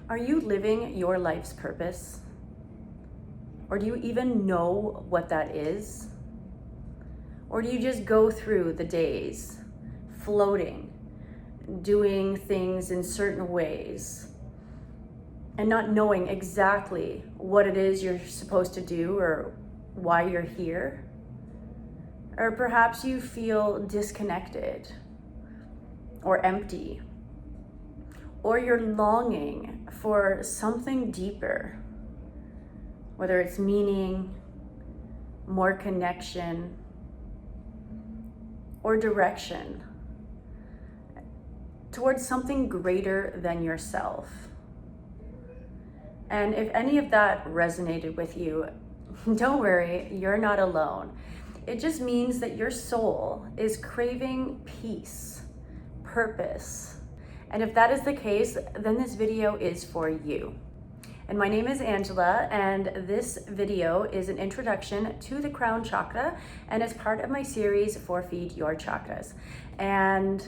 Are you living your life's purpose? Or do you even know what that is? Or do you just go through the days floating, doing things in certain ways, and not knowing exactly what it is you're supposed to do or why you're here? Or perhaps you feel disconnected or empty, or you're longing for something deeper, whether it's meaning, more connection, or direction towards something greater than yourself. And if any of that resonated with you, don't worry, you're not alone. It just means that your soul is craving peace, purpose. And if that is the case, then this video is for you. And my name is Angela, and this video is an introduction to the Crown Chakra, and it's part of my series for Feed Your Chakras. And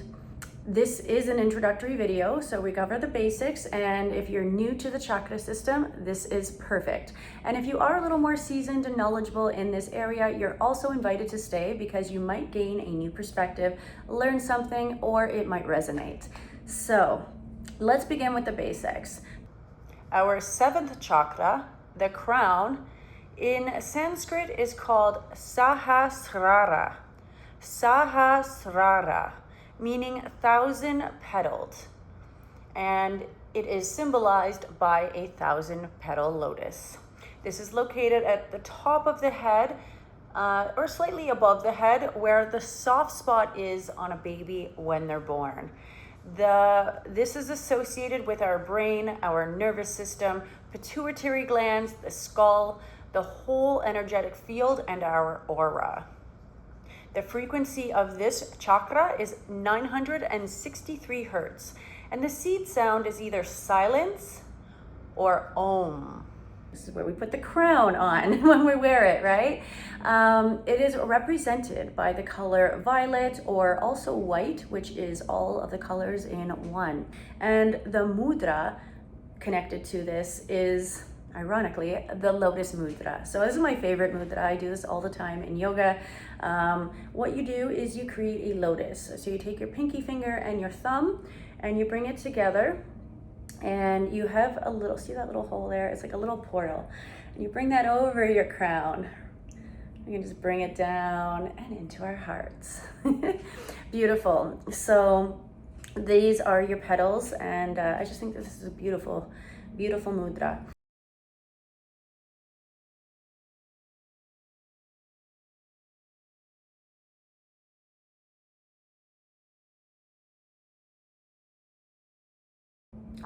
this is an introductory video, so we cover the basics, and if you're new to the chakra system, this is perfect. And if you are a little more seasoned and knowledgeable in this area, you're also invited to stay because you might gain a new perspective, learn something, or it might resonate. So let's begin with the basics. Our seventh chakra, the crown, in Sanskrit is called Sahasrāra. Sahasrāra, meaning 1,000-petaled. And it is symbolized by a 1,000-petal lotus. This is located at the top of the head, or slightly above the head, where the soft spot is on a baby when they're born. This is associated with our brain, our nervous system, pituitary glands, the skull, the whole energetic field, and our aura. The frequency of this chakra is 963 hertz, and the seed sound is either silence or om. This is where we put the crown on when we wear it, right? It is represented by the color violet, or also white, which is all of the colors in one. And the mudra connected to this is, ironically, the lotus mudra. So this is my favorite mudra. I do this all the time in yoga. What you do is you create a lotus. So you take your pinky finger and your thumb and you bring it together, and you have a little, see that little hole there? It's like a little portal. And you bring that over your crown. You can just bring it down and into our hearts. Beautiful. So these are your petals, and I just think this is a beautiful, beautiful mudra.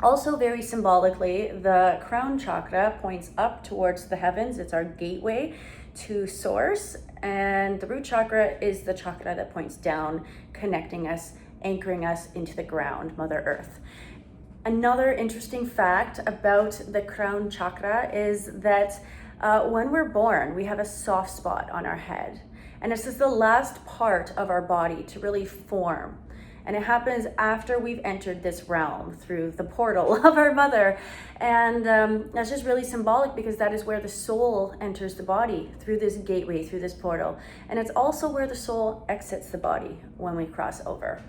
Also, very symbolically, the crown chakra points up towards the heavens. It's our gateway to source, and the root chakra is the chakra that points down, connecting us, anchoring us into the ground, Mother Earth. Another interesting fact about the crown chakra is that when we're born, we have a soft spot on our head, and this is the last part of our body to really form. And it happens after we've entered this realm through the portal of our mother. And that's just really symbolic, because that is where the soul enters the body, through this gateway, through this portal. And it's also where the soul exits the body when we cross over.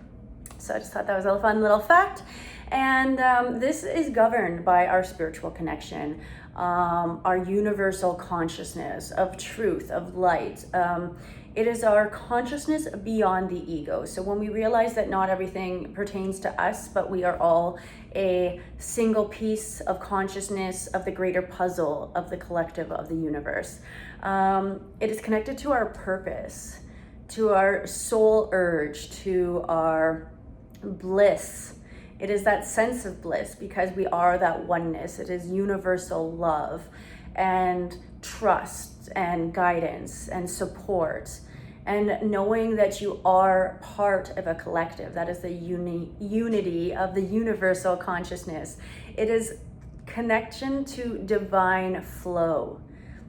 So I just thought that was a fun little fact. And this is governed by our spiritual connection, our universal consciousness of truth, of light. It is our consciousness beyond the ego. So when we realize that not everything pertains to us, but we are all a single piece of consciousness of the greater puzzle of the collective of the universe. It is connected to our purpose, to our soul urge, to our bliss. It is that sense of bliss because we are that oneness. It is universal love and trust and guidance and support, and knowing that you are part of a collective. That is the unity of the universal consciousness. It is connection to divine flow.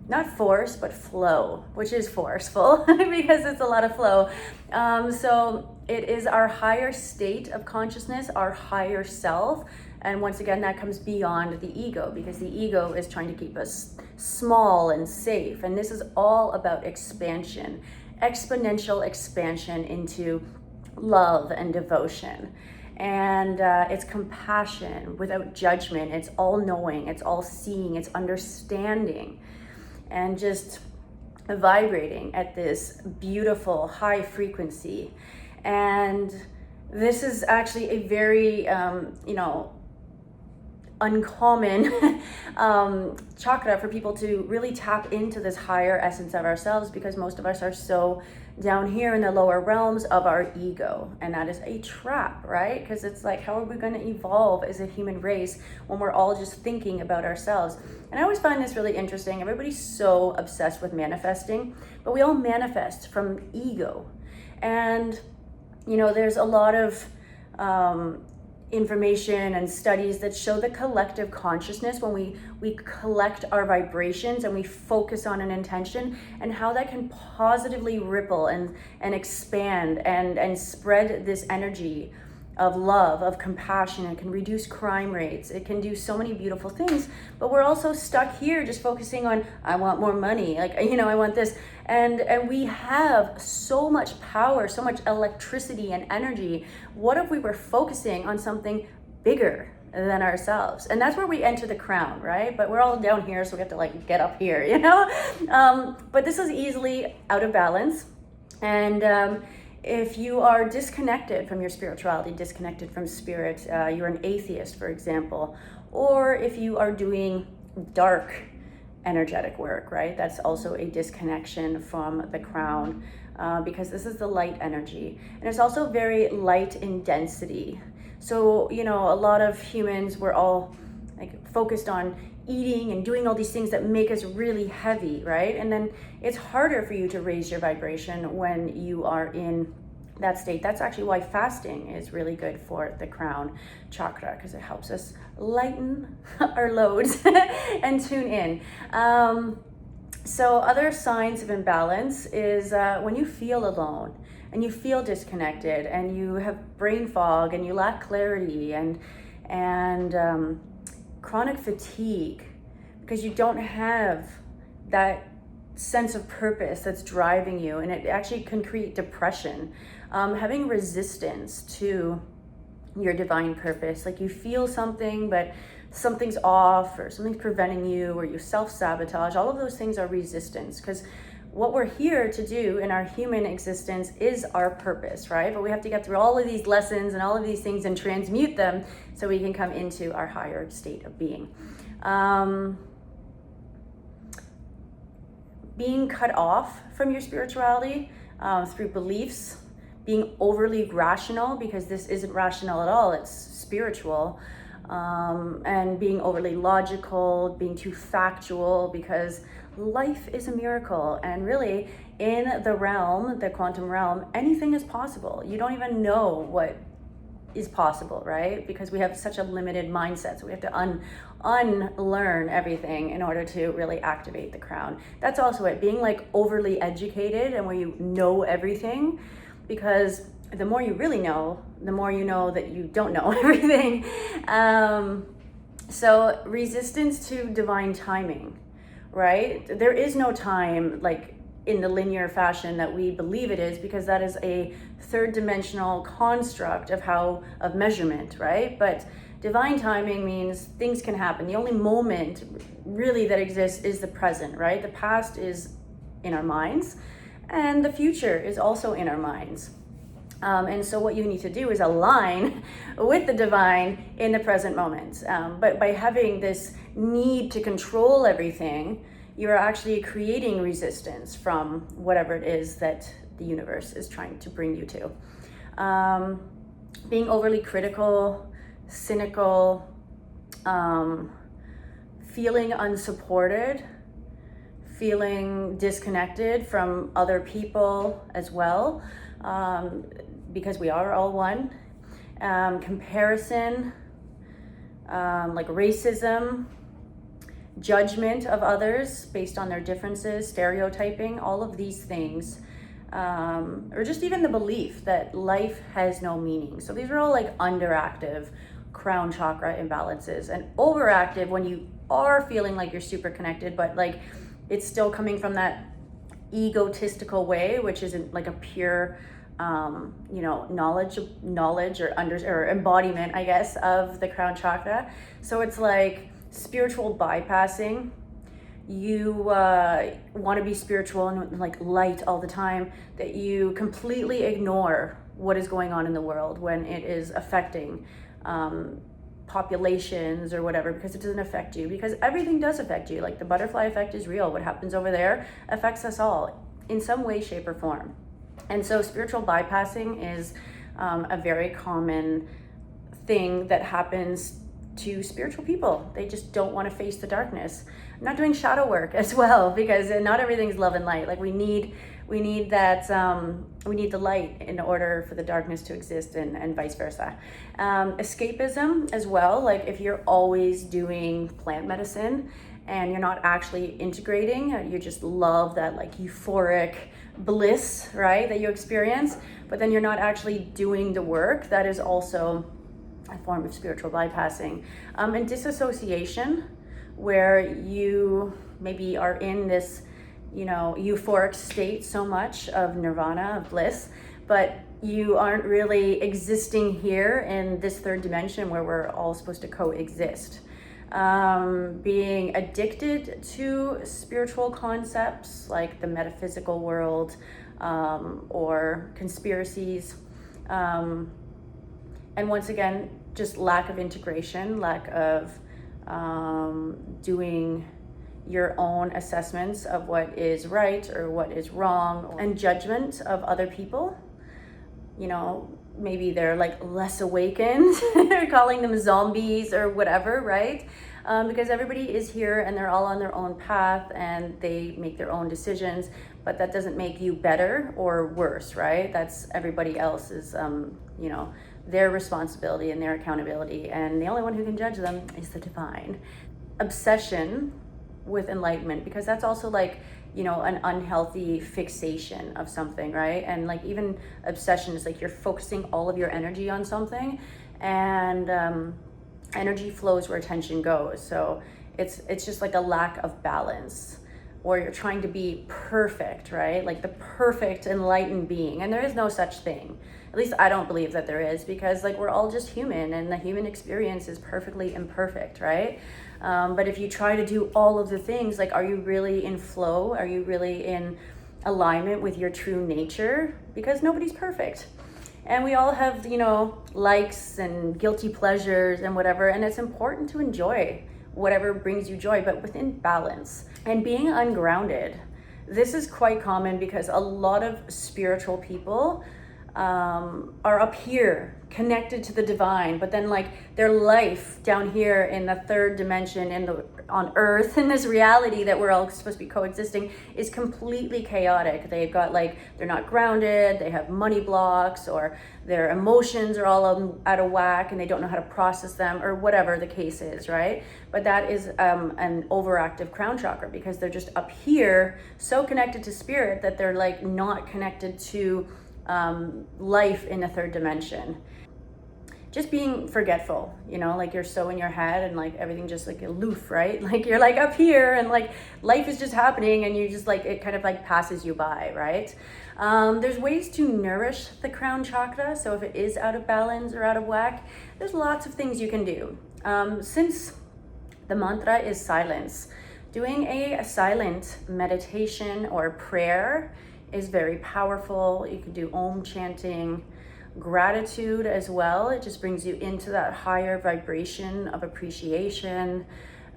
Not force, but flow, which is forceful because it's a lot of flow. So it is our higher state of consciousness, our higher self, And once again, that comes beyond the ego, because the ego is trying to keep us small and safe. And this is all about expansion, exponential expansion into love and devotion. And it's compassion without judgment. It's all knowing, it's all seeing, it's understanding, and just vibrating at this beautiful high frequency. And this is actually a very, uncommon chakra for people to really tap into this higher essence of ourselves, because most of us are so down here in the lower realms of our ego, and that is a trap, right? Because it's like, how are we going to evolve as a human race when we're all just thinking about ourselves? And I always find this really interesting. Everybody's so obsessed with manifesting, but we all manifest from ego. And there's a lot of information and studies that show the collective consciousness, when we collect our vibrations and we focus on an intention, and how that can positively ripple and expand and spread this energy of love, of compassion. It can reduce crime rates. It can do so many beautiful things, but we're also stuck here just focusing on, I want more money, I want this. And we have so much power, so much electricity and energy. What if we were focusing on something bigger than ourselves? And that's where we enter the crown, right? But we're all down here, so we have to get up here, But this is easily out of balance. And if you are disconnected from your spirituality, disconnected from spirit, you're an atheist, for example, or if you are doing dark energetic work, right? That's also a disconnection from the crown, because this is the light energy. And it's also very light in density. So, a lot of humans, we're all focused on eating and doing all these things that make us really heavy, right? And then it's harder for you to raise your vibration when you are in that state. That's actually why fasting is really good for the crown chakra, because it helps us lighten our loads and tune in. So other signs of imbalance is when you feel alone and you feel disconnected and you have brain fog and you lack clarity and chronic fatigue, because you don't have that sense of purpose that's driving you, and it actually can create depression. Having resistance to your divine purpose, you feel something but something's off, or something's preventing you, or you self-sabotage. All of those things are resistance, because what we're here to do in our human existence is our purpose, right? But we have to get through all of these lessons and all of these things and transmute them so we can come into our higher state of being. Being cut off from your spirituality through beliefs, being overly rational, because this isn't rational at all, it's spiritual, and being overly logical, being too factual, because life is a miracle. And really, in the realm, the quantum realm, anything is possible. You don't even know what is possible, right? Because we have such a limited mindset. So we have to unlearn everything in order to really activate the crown. That's also it, being overly educated and where you know everything, because the more you really know, the more you know that you don't know everything. So resistance to divine timing, right? There is no time in the linear fashion that we believe it is, because that is a third dimensional construct of measurement, right? But divine timing means things can happen. The only moment really that exists is the present, right? The past is in our minds, and the future is also in our minds. And so what you need to do is align with the divine in the present moment. But by having this need to control everything, you're actually creating resistance from whatever it is that the universe is trying to bring you to. Being overly critical, cynical, feeling unsupported, feeling disconnected from other people as well, because we are all one. Comparison, racism, judgment of others based on their differences, stereotyping, all of these things, or just even the belief that life has no meaning. So these are all underactive crown chakra imbalances, and overactive when you are feeling like you're super connected, but like it's still coming from that egotistical way, which isn't like a pure knowledge or embodiment, I guess, of the crown chakra. So it's like spiritual bypassing. You want to be spiritual and like light all the time, that you completely ignore what is going on in the world when it is affecting populations or whatever, because it doesn't affect you, because everything does affect you. Like the butterfly effect is real. What happens over there affects us all in some way, shape, or form. And so spiritual bypassing is a very common thing that happens to spiritual people. They just don't want to face the darkness. I'm not doing shadow work as well, because not everything's love and light. Like we need that, we need the light in order for the darkness to exist, and vice versa. Escapism as well. Like if you're always doing plant medicine and you're not actually integrating, you just love that like euphoric bliss, right, that you experience, but then you're not actually doing the work, that is also a form of spiritual bypassing. And disassociation, where you maybe are in this, euphoric state so much of nirvana, of bliss, but you aren't really existing here in this third dimension where we're all supposed to coexist. Being addicted to spiritual concepts like the metaphysical world, or conspiracies. And once again, just lack of integration, lack of doing your own assessments of what is right or what is wrong, and judgment of other people. Maybe they're like less awakened, calling them zombies or whatever, right? Because everybody is here and they're all on their own path and they make their own decisions, but that doesn't make you better or worse, right? That's everybody else's, their responsibility and their accountability, and the only one who can judge them is the divine. Obsession with enlightenment, because that's also like, an unhealthy fixation of something, right? And like even obsession is like you're focusing all of your energy on something, and energy flows where attention goes. So it's just like a lack of balance, or you're trying to be perfect, right? Like the perfect enlightened being, and there is no such thing. At least I don't believe that there is, because like we're all just human, and the human experience is perfectly imperfect, right? But if you try to do all of the things, like, are you really in flow? Are you really in alignment with your true nature? Because nobody's perfect. And we all have, likes and guilty pleasures and whatever. And it's important to enjoy whatever brings you joy, but within balance. And being ungrounded, this is quite common, because a lot of spiritual people are up here connected to the divine, but then like their life down here in the third dimension, on earth, in this reality that we're all supposed to be coexisting, is completely chaotic. They've got they're not grounded, they have money blocks, or their emotions are all out of whack and they don't know how to process them, or whatever the case is, right? But that is an overactive crown chakra, because they're just up here so connected to spirit that they're like not connected to life in the third dimension. Just being forgetful, like you're so in your head and like everything just like aloof, right? Like you're like up here and like life is just happening and you just like, it kind of like passes you by, right? There's ways to nourish the crown chakra. So if it is out of balance or out of whack, there's lots of things you can do. Since the mantra is silence, doing a silent meditation or prayer is very powerful. You can do Om chanting, gratitude as well. It just brings you into that higher vibration of appreciation.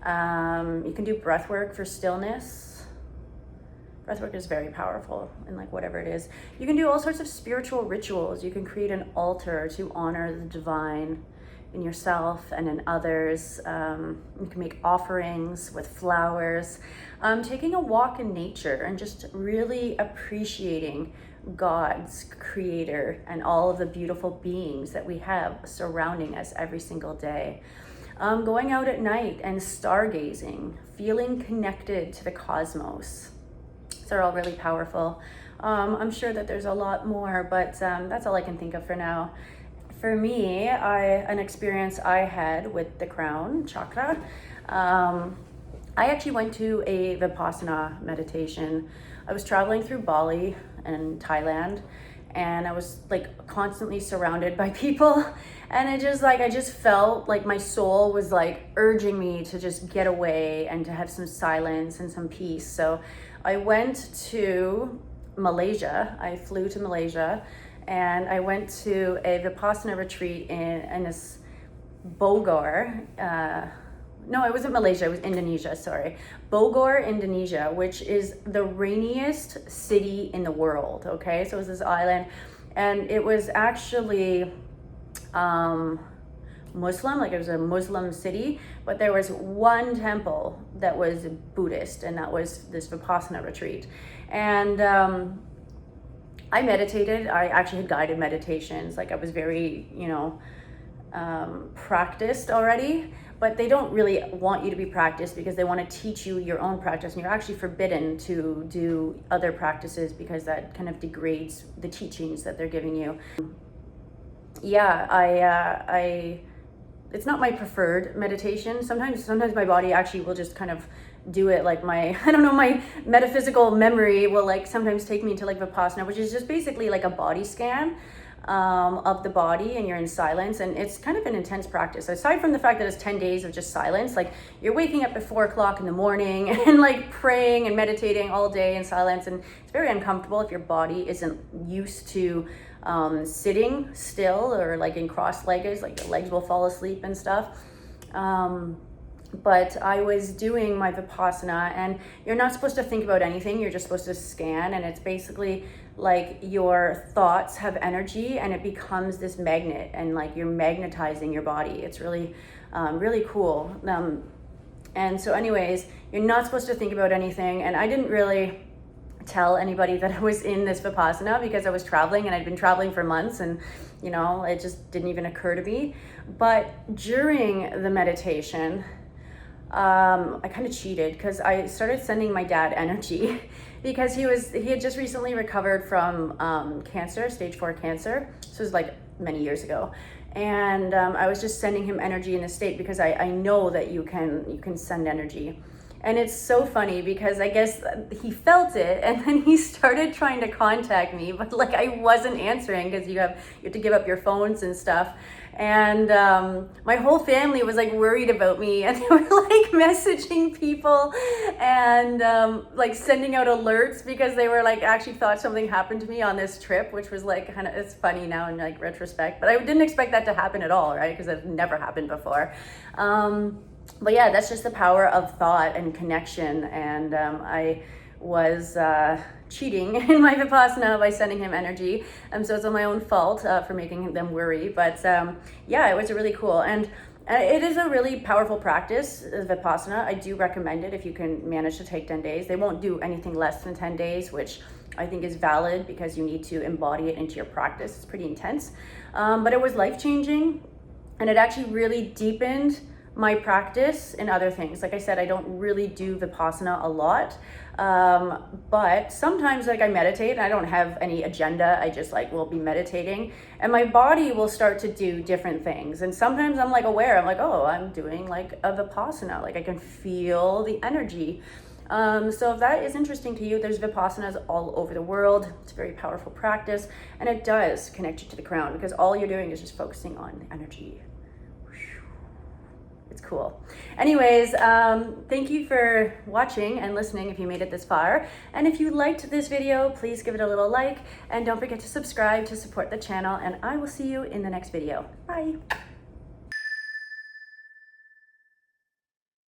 You can do breath work for stillness. Breath work is very powerful in like whatever it is. You can do all sorts of spiritual rituals. You can create an altar to honor the divine in yourself and in others. You can make offerings with flowers. Taking a walk in nature and just really appreciating God's creator and all of the beautiful beings that we have surrounding us every single day. Going out at night and stargazing, feeling connected to the cosmos. These are all really powerful. I'm sure that there's a lot more, but that's all I can think of for now. for me, an experience I had with the Crown Chakra, I actually went to a Vipassana meditation. I was traveling through Bali and Thailand, and I was like constantly surrounded by people, and I just felt like my soul was like urging me to just get away and to have some silence and some peace. So I went to Malaysia. I flew to Malaysia, and I went to a Vipassana retreat in this Bogor. No, it wasn't Malaysia, it was Indonesia, sorry. Bogor, Indonesia, which is the rainiest city in the world, okay? So it was this island, and it was actually Muslim, like it was a Muslim city, but there was one temple that was Buddhist, and that was this Vipassana retreat. And I meditated. I actually had guided meditations, like I was very, practiced already. But they don't really want you to be practiced because they want to teach you your own practice, and you're actually forbidden to do other practices because that kind of degrades the teachings that they're giving you. Yeah, it's not my preferred meditation. Sometimes my body actually will just kind of do it, like my metaphysical memory will like sometimes take me into like Vipassana, which is just basically like a body scan of the body, and you're in silence, and it's kind of an intense practice. Aside from the fact that it's 10 days of just silence, like you're waking up at 4 o'clock in the morning and like praying and meditating all day in silence, and it's very uncomfortable if your body isn't used to sitting still or like in cross-legged, like your legs will fall asleep and stuff. But I was doing my Vipassana, and you're not supposed to think about anything, you're just supposed to scan, and it's basically like your thoughts have energy and it becomes this magnet, and like you're magnetizing your body. It's really really cool. And so anyways, you're not supposed to think about anything, and I didn't really tell anybody that I was in this Vipassana because I was traveling, and I'd been traveling for months, and it just didn't even occur to me. But during the meditation, I kind of cheated because I started sending my dad energy because he had just recently recovered from cancer, stage 4 cancer. This was like many years ago. And I was just sending him energy in this state because I know that you can send energy. And it's so funny because I guess he felt it, and then he started trying to contact me, but like I wasn't answering because you have to give up your phones and stuff. And my whole family was like worried about me, and they were like messaging people and like sending out alerts because they were like actually thought something happened to me on this trip, which was like kind of, it's funny now in like retrospect, but I didn't expect that to happen at all, right? Because it never happened before. But yeah, that's just the power of thought and connection. And I was cheating in my Vipassana by sending him energy. So it's on my own fault for making them worry. But yeah, it was really cool. And it is a really powerful practice, Vipassana. I do recommend it if you can manage to take 10 days. They won't do anything less than 10 days, which I think is valid because you need to embody it into your practice. It's pretty intense. But it was life-changing, and it actually really deepened my practice in other things. Like I said, I don't really do Vipassana a lot, but sometimes like I meditate and I don't have any agenda. I just like will be meditating, and my body will start to do different things. And sometimes I'm like aware, I'm like, oh, I'm doing like a Vipassana, like I can feel the energy. So if that is interesting to you, there's Vipassanas all over the world. It's a very powerful practice, and it does connect you to the crown because all you're doing is just focusing on energy. It's cool. Anyways, thank you for watching and listening if you made it this far. And if you liked this video, please give it a little like, and don't forget to subscribe to support the channel, and I will see you in the next video. Bye.